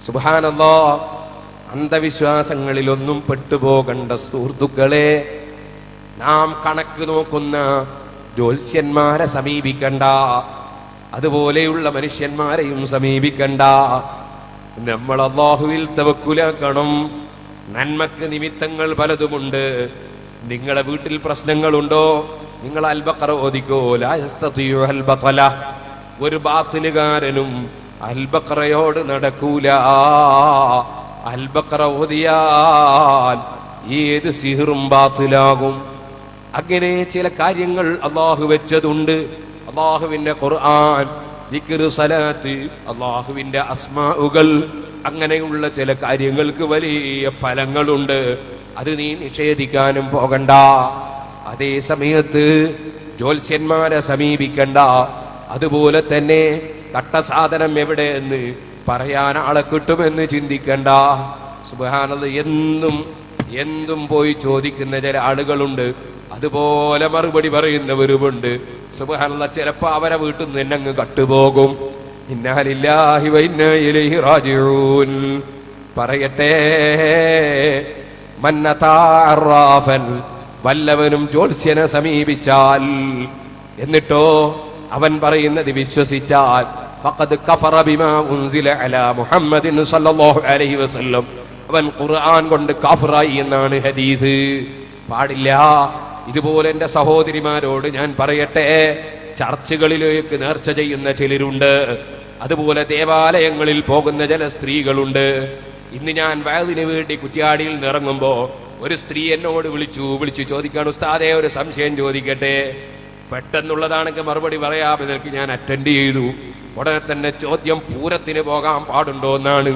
സുബ്ഹാനല്ലാഹ്. അന്ധവിശ്വാസങ്ങളിലൊന്നും പെട്ടുപോകണ്ട സുഹൃത്തുക്കളെ. നാം കണക്ക് നോക്കുന്ന ജ്യോത്സ്യന്മാരെ സമീപിക്കണ്ട, അതുപോലെയുള്ള മനുഷ്യന്മാരെയും സമീപിക്കണ്ട. നമ്മൾ അല്ലാഹുവിൽ തവക്കുലാക്കണം. നന്മക്ക് നിമിത്തങ്ങൾ പലതുമുണ്ട്. നിങ്ങളെ വീട്ടിൽ പ്രശ്നങ്ങളുണ്ടോ? നിങ്ങൾ അൽബഖറ ഓദിക്കോ. ലാ യസ്തതിഉ അൽബഖല. ഒരു ബാത്തിലുകാരനും അൽബഖറയോട് നടക്കൂല. അൽബഖറ ഓദിയാൽ ഏത് സിഹറും ബാത്തിലാകും. അങ്ങനെ ചില കാര്യങ്ങൾ അല്ലാഹു വെച്ചതുണ്ട്. അല്ലാഹുവിന്റെ ഖുർആൻ, ദിക്ർ, സലാത്ത്, അല്ലാഹുവിന്റെ അസ്മാഉകൾ, അങ്ങനെയുള്ള ചില കാര്യങ്ങൾക്ക് വലിയ ഫലങ്ങളുണ്ട്. അത് നീ നിഷേധിക്കാനും പോകണ്ട. അതേ സമയത്ത് ജ്യോത്സ്യന്മാരെ സമീപിക്കണ്ട. അതുപോലെ തന്നെ തട്ടസാധനം എവിടെയെന്ന് പറയാൻ ആളെ കിട്ടുമെന്ന് ചിന്തിക്കണ്ട. സുബ്ഹാനല്ലാഹ്. എന്തും പോയി ചോദിക്കുന്ന ചില ആളുകളുണ്ട്, അതുപോലെ മറുപടി പറയുന്നവരുമുണ്ട്. സുബ്ഹാനല്ലാഹ്. ചിലപ്പോ അവരെ വീട്ടിൽ നിന്ന് തന്നെ അങ്ങ് കട്ടുപോകും. ഇന്നാ ലില്ലാഹി വ ഇന്നാ ഇലൈഹി റാജിഊൻ. പറയട്ടെ, മന്നതാ അറാഫൻ, വല്ലവനും ജ്യോത്സ്യനെ സമീപിച്ചാൽ, എന്നിട്ടോ അവൻ പറയുന്നത് വിശ്വസിച്ചാൽ, ഫഖദ് കഫറ ബിമാ ഉൻസില അലാ മുഹമ്മദിൻ സല്ലല്ലാഹു അലൈഹി വസല്ലം, അവൻ ഖുർആൻ കൊണ്ട് കാഫിറായി എന്നാണ് ഹദീസ്. പാടില്ല. ഇതുപോലെ എന്റെ സഹോദരിമാരോട് ഞാൻ പറയട്ടെ, ചർച്ചുകളിലേക്ക് നേർച്ച ചെയ്യുന്ന ചിലരുണ്ട്, അതുപോലെ ദേവാലയങ്ങളിൽ പോകുന്ന ചില സ്ത്രീകളുണ്ട്. ഇന്ന് ഞാൻ വയലിന് വേണ്ടി കുറ്റ്യാടിയിൽ നിറങ്ങുമ്പോ ഒരു സ്ത്രീ എന്നോട് വിളിച്ചു ചോദിക്കാണ്, ഉസ്താദേ ഒരു സംശയം ചോദിക്കട്ടെ. പെട്ടെന്നുള്ളതാണെങ്കിൽ മറുപടി പറയാമെന്നൊക്കെ ഞാൻ അറ്റൻഡ് ചെയ്തു. ഉടനെ തന്നെ ചോദ്യം, പൂരത്തിന് പോകാൻ പാടുണ്ടോ എന്നാണ്.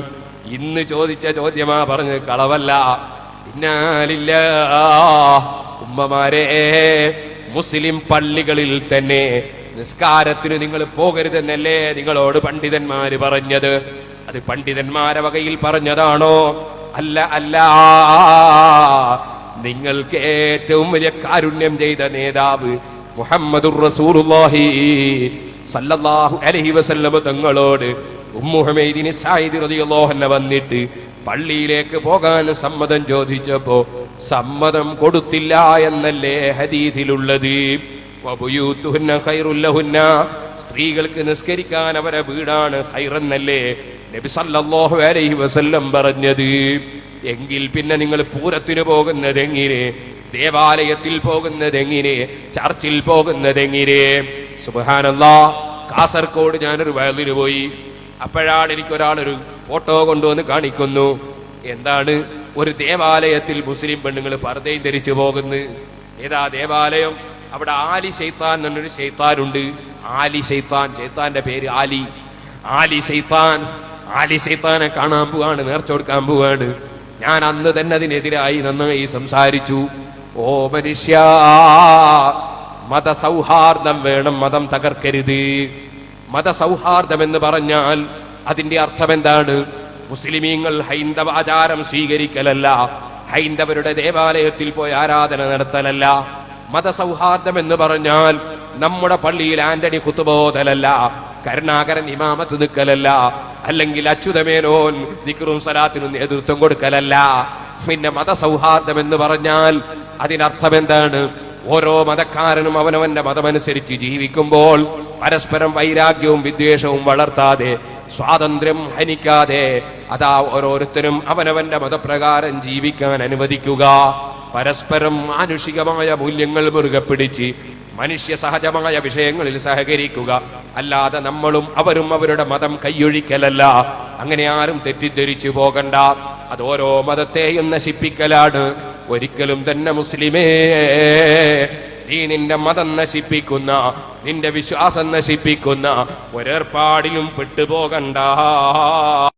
ഇന്ന് ചോദിച്ച ചോദ്യമാ, പറഞ്ഞ് കളവല്ല. ഇന്നാലില്ല. ഉമ്മമാരെ, മുസ്ലിം പള്ളികളിൽ തന്നെ നിസ്കാരത്തിന് നിങ്ങൾ പോകരുതെന്നല്ലേ നിങ്ങളോട് പണ്ഡിതന്മാര് പറഞ്ഞത്? അത് പണ്ഡിതന്മാരെ വകയിൽ പറഞ്ഞതാണോ? അല്ല. നിങ്ങൾക്ക് ഏറ്റവും വലിയ കാരുണ്യം ചെയ്ത നേതാവ് മുഹമ്മദുർ റസൂലുള്ളാഹി സല്ലല്ലാഹു അലൈഹി വസല്ലം തങ്ങളോട് ഉമ്മു ഹുമൈദിൻ സഈദ് റളിയല്ലാഹു അൻഹ വന്നിട്ട് പള്ളിയിലേക്ക് പോകാൻ സമ്മതം ചോദിച്ചപ്പോ സമ്മതം കൊടുത്തില്ല എന്നല്ലേ ഹദീസിലുള്ളത്? വബുയൂതുഹുന്ന ഖൈറുൽ ലഹുന്ന, സ്ത്രീകൾക്ക് നിസ്കരിക്കാൻ അവരെ വീടാണ് ഖൈറെന്നല്ലേ നബി സല്ലല്ലാഹു അലൈഹി വസല്ലം പറഞ്ഞത്? എങ്കിൽ പിന്നെ നിങ്ങൾ പൂരത്തിന് പോകുന്നതെങ്ങനെ? ദേവാലയത്തിൽ പോകുന്നതെങ്ങനെ? ചർച്ചിൽ പോകുന്നതെങ്ങനെ? സുബ്ഹാനല്ലാഹ്. കാസർഗോഡ് ഞാനൊരു വയലിന് പോയി. അപ്പോഴാണ് എനിക്കൊരാളൊരു ഫോട്ടോ കൊണ്ടുവന്ന് കാണിക്കുന്നു. എന്താണ്? ഒരു ദേവാലയത്തിൽ മുസ്ലിം പെണ്ണുങ്ങൾ പർദ്ദയും ധരിച്ചു പോകുന്നു. ഏതാ ദേവാലയം? അവിടെ ആലി ശൈത്താൻ എന്നൊരു ശൈത്താനുണ്ട്. ആലി ശൈത്താൻ, ശൈത്താന്റെ പേര് ആലി. ആലി ശൈത്താനെ കാണാൻ പോവാണ്, നേർച്ച കൊടുക്കാൻ പോവാണ്. ഞാൻ അന്ന് തന്നെ അതിനെതിരായി നന്നായി സംസാരിച്ചു. ഓ മനുഷ്യ, മതസൗഹാർദ്ദം വേണം, മതം തകർക്കരുത്. മതസൗഹാർദ്ദം എന്ന് പറഞ്ഞാൽ അതിന്റെ അർത്ഥം എന്താണ്? മുസ്ലിമീങ്ങൾ ഹൈന്ദവ ആചാരം സ്വീകരിക്കലല്ല, ഹൈന്ദവരുടെ ദേവാലയത്തിൽ പോയി ആരാധന നടത്തലല്ല. മതസൗഹാർദ്ദം എന്ന് പറഞ്ഞാൽ നമ്മുടെ പള്ളിയിൽ ആന്റണി ഖുതുബോധലല്ല, കരുണാകരൻ ഇമാമത്ത് നിൽക്കലല്ല, അല്ലെങ്കിൽ അച്യുതമേനോൻ ദിക്റും സലാത്തിനും നേതൃത്വം കൊടുക്കലല്ല. പിന്നെ മതസൗഹാർദ്ദം എന്ന് പറഞ്ഞാൽ അതിനർത്ഥം എന്താണ്? ഓരോ മതക്കാരനും അവനവന്റെ മതമനുസരിച്ച് ജീവിക്കുമ്പോൾ പരസ്പരം വൈരാഗ്യവും വിദ്വേഷവും വളർത്താതെ, സ്വാതന്ത്ര്യം ഹനിക്കാതെ, അതാ ഓരോരുത്തരും അവനവന്റെ മതപ്രകാരം ജീവിക്കാൻ അനുവദിക്കുക. പരസ്പരം മാനുഷികമായ മൂല്യങ്ങൾ മുറുകെ പിടിച്ച് മനുഷ്യ സഹജമായ വിഷയങ്ങളിൽ സഹകരിക്കുക. അല്ലാതെ നമ്മളും അവരും അവരുടെ മതം കൈയൊഴിക്കലല്ല. അങ്ങനെ ആരും തെറ്റിദ്ധരിച്ചു പോകണ്ട. അത് ഓരോ മതത്തെയും നശിപ്പിക്കലാണ്. ഒരിക്കലും തന്നെ മുസ്ലിമേ, നീ നിന്റെ മതം നശിപ്പിക്കുന്ന, നിന്റെ വിശ്വാസം നശിപ്പിക്കുന്ന ഒരേർപ്പാടിലും പെട്ടുപോകണ്ട.